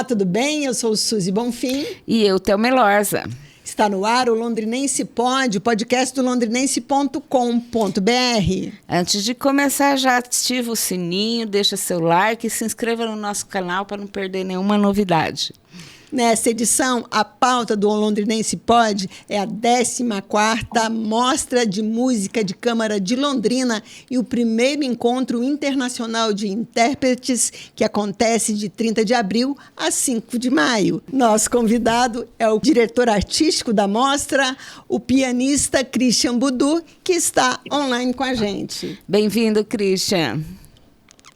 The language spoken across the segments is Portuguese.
Olá, tudo bem? Eu sou Suzy Bonfim. E eu, Thelma Elorza. Está no ar o Londrinense Pod, o podcast do londrinense.com.br. Antes de começar, já ativa o sininho, deixa seu like e se inscreva no nosso canal para não perder nenhuma novidade. Nessa edição, a pauta do Londrinense Pod é a 14ª Mostra de Música de Câmara de Londrina e o primeiro encontro internacional de intérpretes que acontece de 30 de abril a 5 de maio. Nosso convidado é o diretor artístico da mostra, o pianista Christian Budu, que está online com a gente. Bem-vindo, Christian.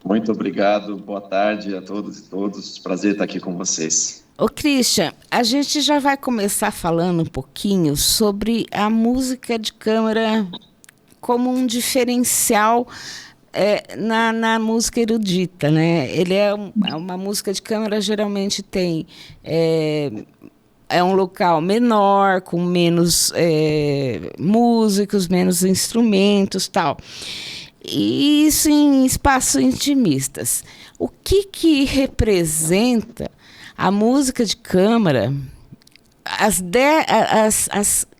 Muito obrigado, boa tarde a todos e todas. Prazer estar aqui com vocês. Ô, Christian, a gente já vai começar falando um pouquinho sobre a música de câmara como um diferencial na música erudita, né? Ele é uma música de câmara, geralmente tem... É um local menor, com menos músicos, menos instrumentos, tal. E isso em espaços intimistas. O que representa a música de câmara, as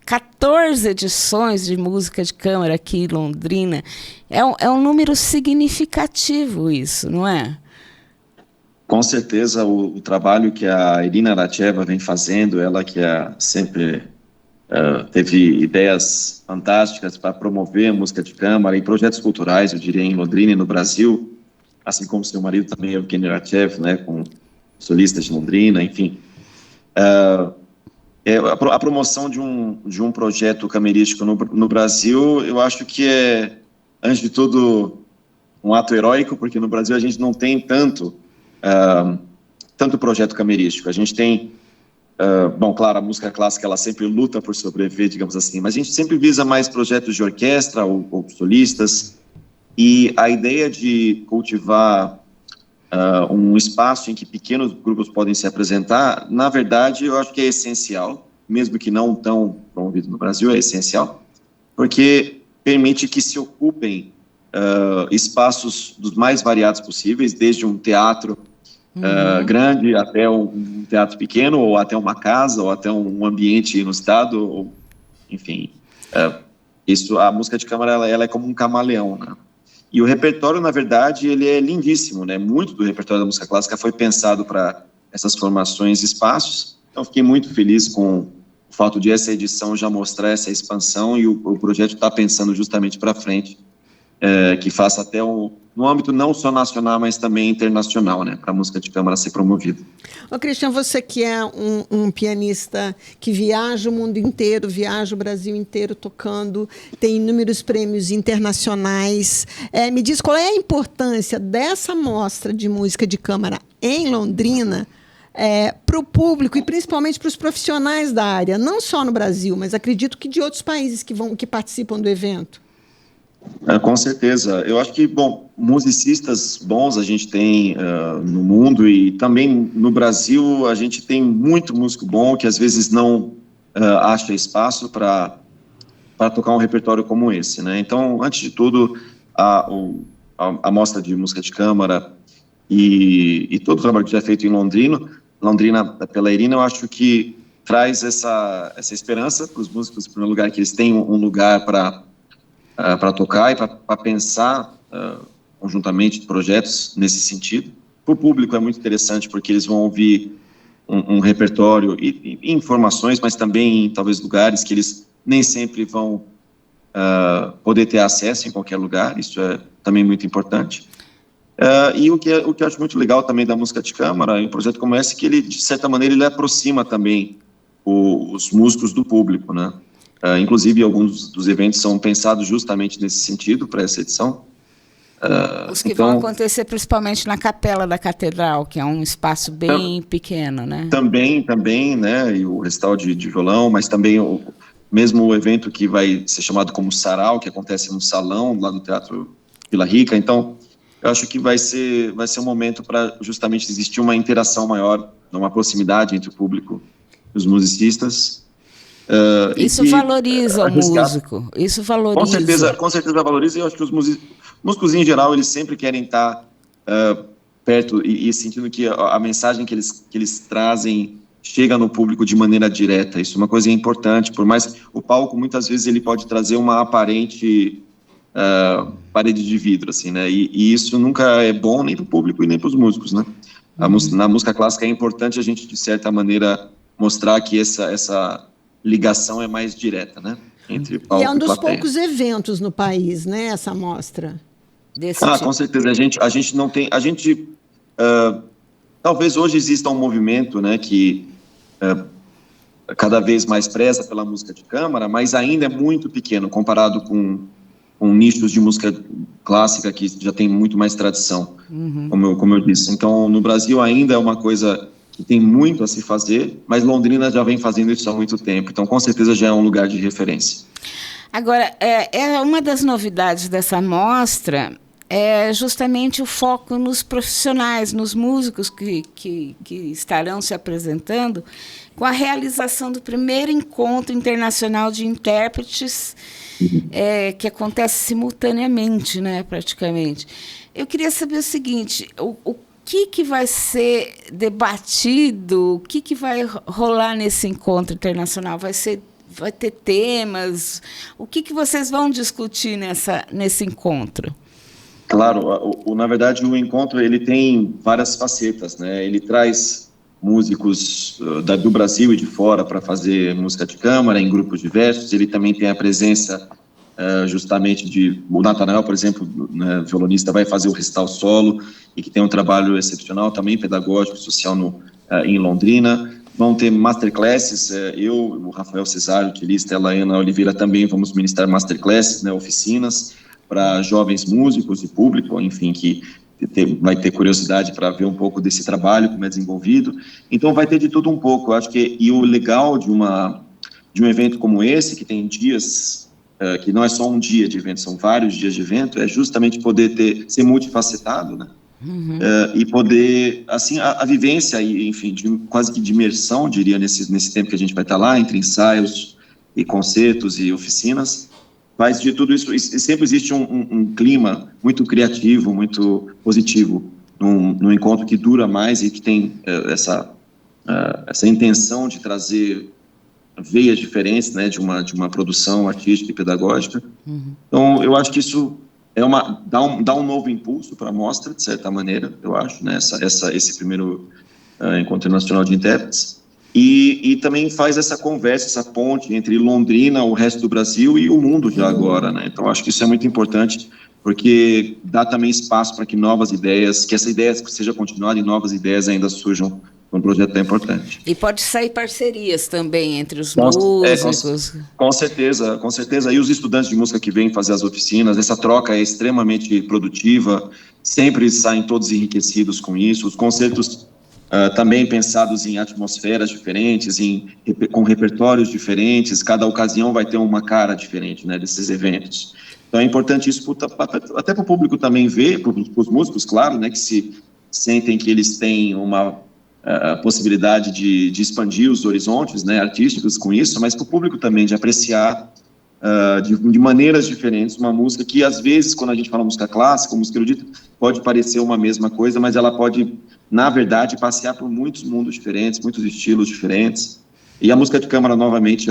14 edições de música de câmara aqui em Londrina, é um número significativo isso, não é? Com certeza, o trabalho que a Irina Ratcheva vem fazendo, ela que sempre teve ideias fantásticas para promover a música de câmara e projetos culturais, eu diria, em Londrina e no Brasil, assim como seu marido também, Evgeny Ratchev, né, com solistas de Londrina, enfim. A promoção de um projeto camerístico no Brasil, eu acho que é, antes de tudo, um ato heróico, porque no Brasil a gente não tem tanto projeto camerístico. A gente tem, bom, claro, a música clássica ela sempre luta por sobreviver, digamos assim, mas a gente sempre visa mais projetos de orquestra ou solistas, e a ideia de cultivar um espaço em que pequenos grupos podem se apresentar, na verdade, eu acho que é essencial, mesmo que não tão promovido no Brasil, é essencial, porque permite que se ocupem espaços dos mais variados possíveis, desde um teatro grande até um teatro pequeno, ou até uma casa, ou até um ambiente inusitado, ou, enfim. A música de câmara ela é como um camaleão, né? E o repertório, na verdade, ele é lindíssimo, né? Muito do repertório da música clássica foi pensado para essas formações e espaços. Então, fiquei muito feliz com o fato de essa edição já mostrar essa expansão e o projeto está pensando justamente para frente, que faça até no âmbito não só nacional, mas também internacional, né? Para a música de câmara ser promovida. Ô, Christian, você que é um pianista que viaja o mundo inteiro, viaja o Brasil inteiro tocando, tem inúmeros prêmios internacionais. Me diz qual é a importância dessa mostra de música de câmara em Londrina para o público e principalmente para os profissionais da área, não só no Brasil, mas acredito que de outros países que participam do evento. Com certeza. Eu acho que, bom, musicistas bons a gente tem no mundo e também no Brasil a gente tem muito músico bom que às vezes não acha espaço para tocar um repertório como esse, né? Então, antes de tudo, a mostra de música de câmara e todo o trabalho que já é feito em Londrina pela Irina, eu acho que traz essa esperança para os músicos, em primeiro lugar, que eles têm um lugar para tocar e para pensar conjuntamente projetos nesse sentido. Para o público é muito interessante porque eles vão ouvir um repertório e informações, mas também em talvez lugares que eles nem sempre vão poder ter acesso em qualquer lugar. Isso é também muito importante. E o que eu acho muito legal também da música de câmara, em um projeto como esse, que ele, de certa maneira, ele aproxima também os músicos do público, né? Inclusive, alguns dos eventos são pensados justamente nesse sentido, para essa edição. Os que vão acontecer principalmente na capela da catedral, que é um espaço bem pequeno, né? Também, né, e o recital de violão, mas também mesmo o evento que vai ser chamado como sarau, que acontece no salão lá do Teatro Vila Rica. Então, eu acho que vai ser um momento para justamente existir uma interação maior, uma proximidade entre o público e os musicistas. Isso valoriza o músico, isso valoriza. Com certeza valoriza, e eu acho que os músicos em geral, eles sempre querem estar perto e sentindo que a mensagem que eles trazem chega no público de maneira direta. Isso é uma coisa importante, por mais o palco, muitas vezes, ele pode trazer uma aparente parede de vidro, assim, né? E isso nunca é bom nem para o público e nem para os músicos, né? Na música clássica é importante a gente, de certa maneira, mostrar que essa ligação é mais direta, né? Entre palco e é um dos plateia. poucos eventos no país, né? Essa mostra. Tipo. Com certeza. A gente não tem... talvez hoje exista um movimento, né, que cada vez mais preza pela música de câmara, mas ainda é muito pequeno comparado com nichos de música clássica que já tem muito mais tradição, como eu disse. Então, no Brasil ainda é uma coisa que tem muito a se fazer, mas Londrina já vem fazendo isso há muito tempo. Então, com certeza, já é um lugar de referência. Agora, uma das novidades dessa mostra é justamente o foco nos profissionais, nos músicos que estarão se apresentando, com a realização do primeiro encontro internacional de intérpretes, que acontece simultaneamente, né, praticamente. Eu queria saber o seguinte, o que vai ser debatido, o que vai rolar nesse encontro internacional? Vai ter temas? O que vocês vão discutir nesse encontro? Claro, na verdade o encontro ele tem várias facetas, né? Ele traz músicos do Brasil e de fora para fazer música de câmara em grupos diversos. Ele também tem a presença justamente o Natanael, por exemplo, né, violonista, vai fazer o recital solo e que tem um trabalho excepcional também pedagógico, social em Londrina. Vão ter masterclasses, eu, o Rafael Cesário, utilista, e a Ana Oliveira também vamos ministrar masterclasses, né, oficinas para jovens músicos e público, enfim, que vai ter curiosidade para ver um pouco desse trabalho, como é desenvolvido. Então, vai ter de tudo um pouco. Eu acho que e o legal de um evento como esse, que tem dias, que não é só um dia de evento, são vários dias de evento, é justamente poder ser multifacetado, né? E poder, assim, a vivência, enfim, quase que de imersão, diria, nesse tempo que a gente vai estar lá, entre ensaios e concertos e oficinas. Mas de tudo isso, sempre existe um clima muito criativo, muito positivo, num encontro que dura mais e que tem essa intenção de trazer veias diferentes, né, de uma produção artística e pedagógica. Então, eu acho que isso dá um novo impulso para a mostra, de certa maneira, eu acho, né, esse primeiro Encontro Nacional de Intérpretes. E também faz essa conversa, essa ponte entre Londrina, o resto do Brasil e o mundo já agora, né? Então, acho que isso é muito importante, porque dá também espaço para que novas ideias, que essa ideia seja continuada e novas ideias ainda surjam um projeto tão importante. E pode sair parcerias também entre os músicos. Com certeza, com certeza. E os estudantes de música que vêm fazer as oficinas, essa troca é extremamente produtiva, sempre saem todos enriquecidos com isso. Os concertos também pensados em atmosferas diferentes, com repertórios diferentes, cada ocasião vai ter uma cara diferente, né, desses eventos. Então é importante isso até para o público também ver, para os músicos, claro, né, que se sentem que eles têm uma possibilidade de expandir os horizontes, né, artísticos com isso, mas para o público também de apreciar de maneiras diferentes uma música que às vezes, quando a gente fala música clássica, música erudita, pode parecer uma mesma coisa, mas ela pode, na verdade, passear por muitos mundos diferentes, muitos estilos diferentes. E a música de câmara, novamente,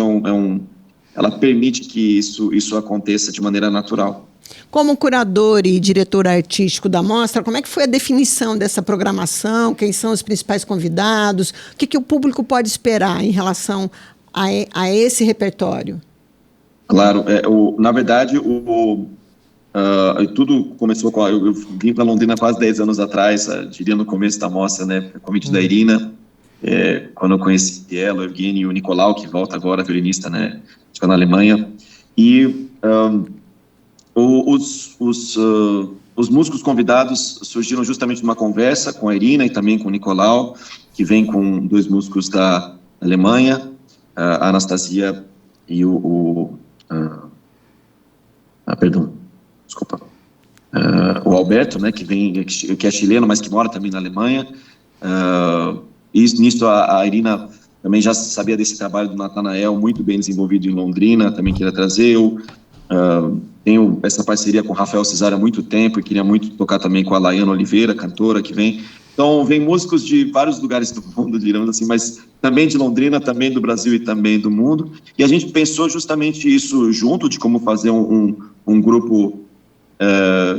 ela permite que isso aconteça de maneira natural. Como curador e diretor artístico da mostra, como é que foi a definição dessa programação? Quem são os principais convidados? O que o público pode esperar em relação a esse repertório? Claro, na verdade, tudo começou com... Eu vim para Londrina quase 10 anos atrás, diria no começo da mostra, né, convite da Irina, quando eu conheci ela, o Evgeny e o Nicolau, que volta agora, violinista, né, na Alemanha, e os músicos convidados surgiram justamente numa conversa com a Irina e também com o Nicolau, que vem com 2 músicos da Alemanha, a Anastasia e o Alberto, né, que é chileno, mas que mora também na Alemanha. E nisso a Irina também já sabia desse trabalho do Natanael, muito bem desenvolvido em Londrina, também queria trazer. tenho essa parceria com o Rafael Cesário há muito tempo e queria muito tocar também com a Laiana Oliveira, cantora que vem. Então, vem músicos de vários lugares do mundo, digamos assim, mas também de Londrina, também do Brasil e também do mundo. E a gente pensou justamente isso junto, de como fazer um grupo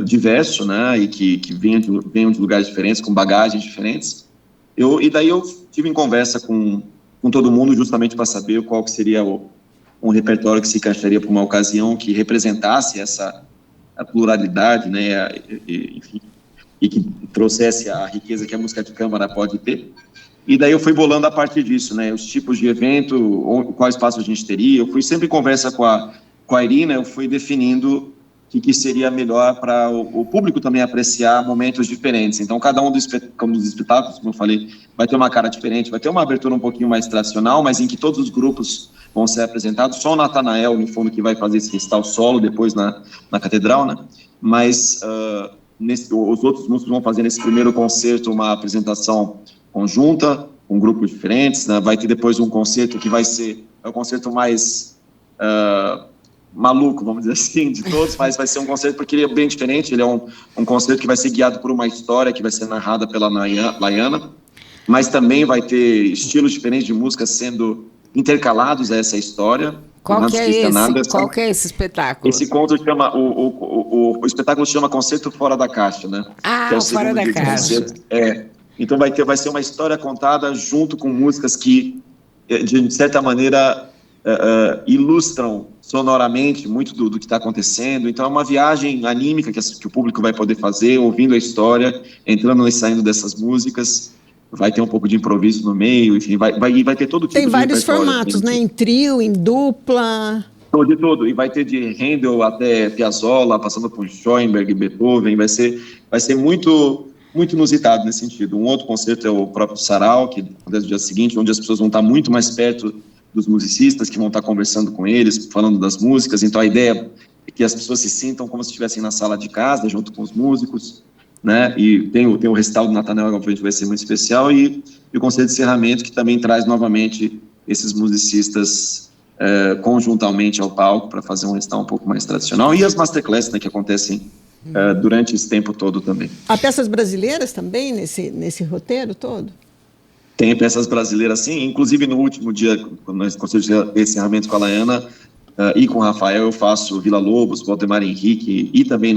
diverso, né, e que venham de lugares diferentes, com bagagens diferentes. E daí eu tive em conversa com todo mundo justamente para saber qual que seria um repertório que se encaixaria para uma ocasião que representasse a pluralidade, né, enfim, e que trouxesse a riqueza que a música de câmara pode ter. E daí eu fui bolando a partir disso, né, os tipos de evento, qual espaço a gente teria. Eu fui sempre em conversa com a Irina, eu fui definindo o que seria melhor para o público também apreciar momentos diferentes. Então, cada um dos espetáculos, como eu falei, vai ter uma cara diferente, vai ter uma abertura um pouquinho mais tradicional, mas em que todos os grupos vão ser apresentados. Só o Natanael, no fundo, que vai fazer esse recital solo depois na Catedral, né? Mas os outros músicos vão fazer nesse primeiro concerto uma apresentação conjunta, com grupos diferentes, né? Vai ter depois um concerto que vai ser o concerto mais maluco, vamos dizer assim, de todos, mas vai ser um concerto porque ele é bem diferente. Ele é um concerto que vai ser guiado por uma história que vai ser narrada pela Laiana, mas também vai ter estilos diferentes de música sendo intercalados a essa história. Qual que é esse? Qual que é esse espetáculo? Esse conto chama, o espetáculo chama Concerto Fora da Caixa, né? Ah, que é o Fora da Caixa. Então vai ser uma história contada junto com músicas que, de certa maneira, ilustram sonoramente muito do que está acontecendo. Então é uma viagem anímica que o público vai poder fazer, ouvindo a história, entrando e saindo dessas músicas. Vai ter um pouco de improviso no meio, enfim, vai ter todo tipo de Tem vários formatos, né? Em trio, em dupla. De tudo. E vai ter de Handel até Piazzolla, passando por Schoenberg, Beethoven. Vai ser muito, muito inusitado nesse sentido. Um outro concerto é o próprio Sarau, que acontece no dia seguinte, onde as pessoas vão estar muito mais perto dos musicistas, que vão estar conversando com eles, falando das músicas. Então a ideia é que as pessoas se sintam como se estivessem na sala de casa, junto com os músicos, né? E tem o recital do Natanael, que obviamente vai ser muito especial, e o concerto de encerramento, que também traz novamente esses musicistas conjuntamente ao palco para fazer um recital um pouco mais tradicional, e as masterclasses, né, que acontecem durante esse tempo todo também. Há peças brasileiras também nesse roteiro todo? Tem peças brasileiras, sim. Inclusive, no último dia, quando nós conseguimos esse encerramento com a Laiana e com o Rafael, eu faço Vila Lobos, Valdemar Henrique, e também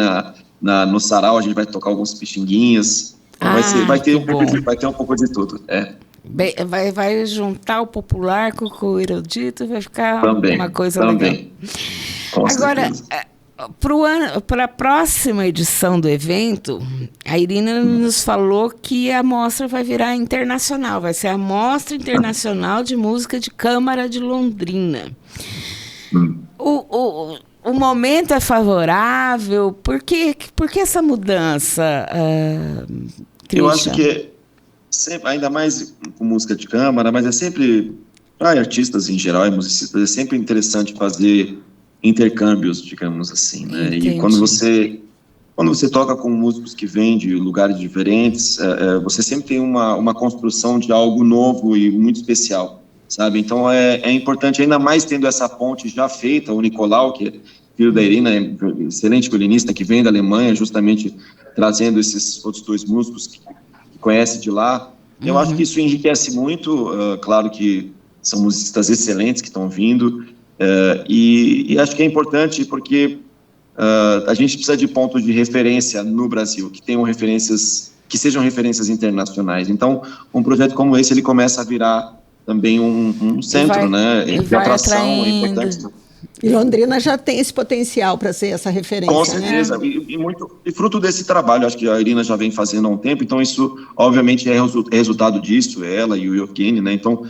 no Sarau a gente vai tocar alguns pixinguinhas. Vai ter um pouco de tudo. Vai juntar o popular com o erudito, vai ficar uma coisa legal. Agora, para a próxima edição do evento, a Irina nos falou que a mostra vai virar internacional, vai ser a Mostra Internacional de Música de Câmara de Londrina. O momento é favorável? Por que essa mudança, Christian? Eu acho que, ainda mais com música de câmara, mas é sempre, para artistas em geral e musicistas, é sempre interessante fazer intercâmbios, digamos assim, né? Entendi. E quando você toca com músicos que vêm de lugares diferentes, você sempre tem uma construção de algo novo e muito especial, sabe? Então é importante, ainda mais tendo essa ponte já feita, o Nicolau, que é filho da Irina, excelente violinista, que vem da Alemanha, justamente trazendo esses outros dois músicos que conhece de lá. Eu acho que isso enriquece muito, claro que são musicistas excelentes que estão vindo, e acho que é importante porque a gente precisa de pontos de referência no Brasil, que sejam referências internacionais. Então, um projeto como esse, ele começa a virar também um centro, né, de atração. É importante. E Londrina já tem esse potencial para ser essa referência. Com certeza, né? E fruto desse trabalho, acho que a Irina já vem fazendo há um tempo, então isso, obviamente, é resultado disso, ela e o Yevgeny, né? Então,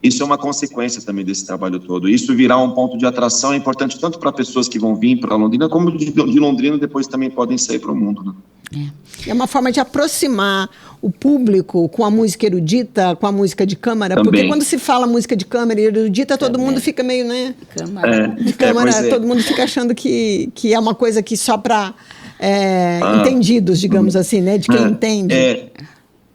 isso é uma consequência também desse trabalho todo. Isso virar um ponto de atração é importante tanto para pessoas que vão vir para Londrina, como de Londrina depois também podem sair para o mundo, né? É uma forma de aproximar o público com a música erudita, com a música de câmara, também. Porque quando se fala música de câmara e erudita, todo mundo fica meio, né? De câmara, todo mundo fica achando que é uma coisa que só para entendidos, digamos assim, né? De quem entende.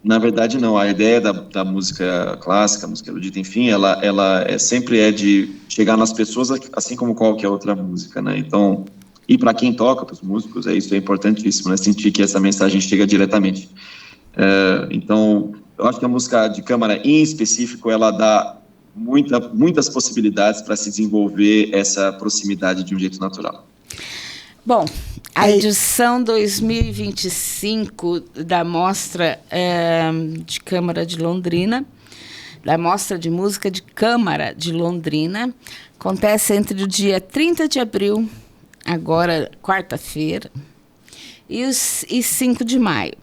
Na verdade, não. A ideia da música clássica, música erudita, enfim, ela sempre é de chegar nas pessoas, assim como qualquer outra música, né? Então, e para quem toca, para os músicos, isso é importantíssimo, né? Sentir que essa mensagem chega diretamente. Então, eu acho que a música de câmara, em específico, ela dá muitas possibilidades para se desenvolver essa proximidade de um jeito natural. Bom, a edição 2025 da Mostra de Câmara de Londrina, da Mostra de Música de Câmara de Londrina, acontece entre o dia 30 de abril, agora quarta-feira, e 5 de maio,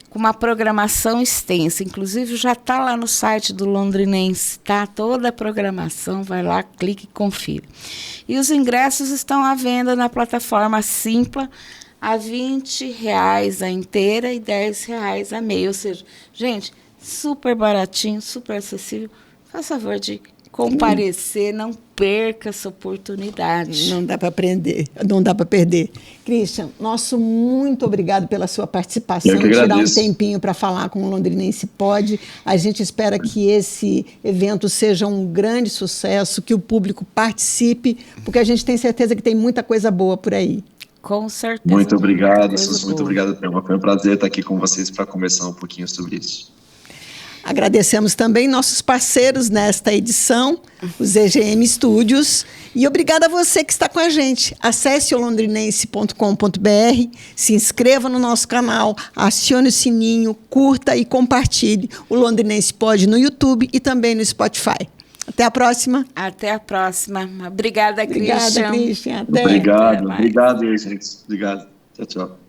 com uma programação extensa. Inclusive, já está lá no site do Londrinense, tá? Toda a programação, vai lá, clique e confira. E os ingressos estão à venda na plataforma Simpla, a R$20 a inteira e R$10 a meia. Ou seja, gente, super baratinho, super acessível. Faz favor de comparecer, não perca essa oportunidade. Não dá para aprender, não dá para perder. Christian, nosso muito obrigado pela sua participação, tirar um tempinho para falar com o Londrinense Pode. A gente espera que esse evento seja um grande sucesso, que o público participe, porque a gente tem certeza que tem muita coisa boa por aí. Com certeza. Muito obrigado, Suzy, muito obrigado. Foi um prazer estar aqui com vocês para conversar um pouquinho sobre isso. Agradecemos também nossos parceiros nesta edição, os EGM Studios. E obrigada a você que está com a gente. Acesse o londrinense.com.br, se inscreva no nosso canal, acione o sininho, curta e compartilhe. O Londrinense Pode no YouTube e também no Spotify. Até a próxima. Até a próxima. Obrigada, Christian. Obrigada, Christian. Até. Obrigado, gente. Obrigado. Tchau, tchau.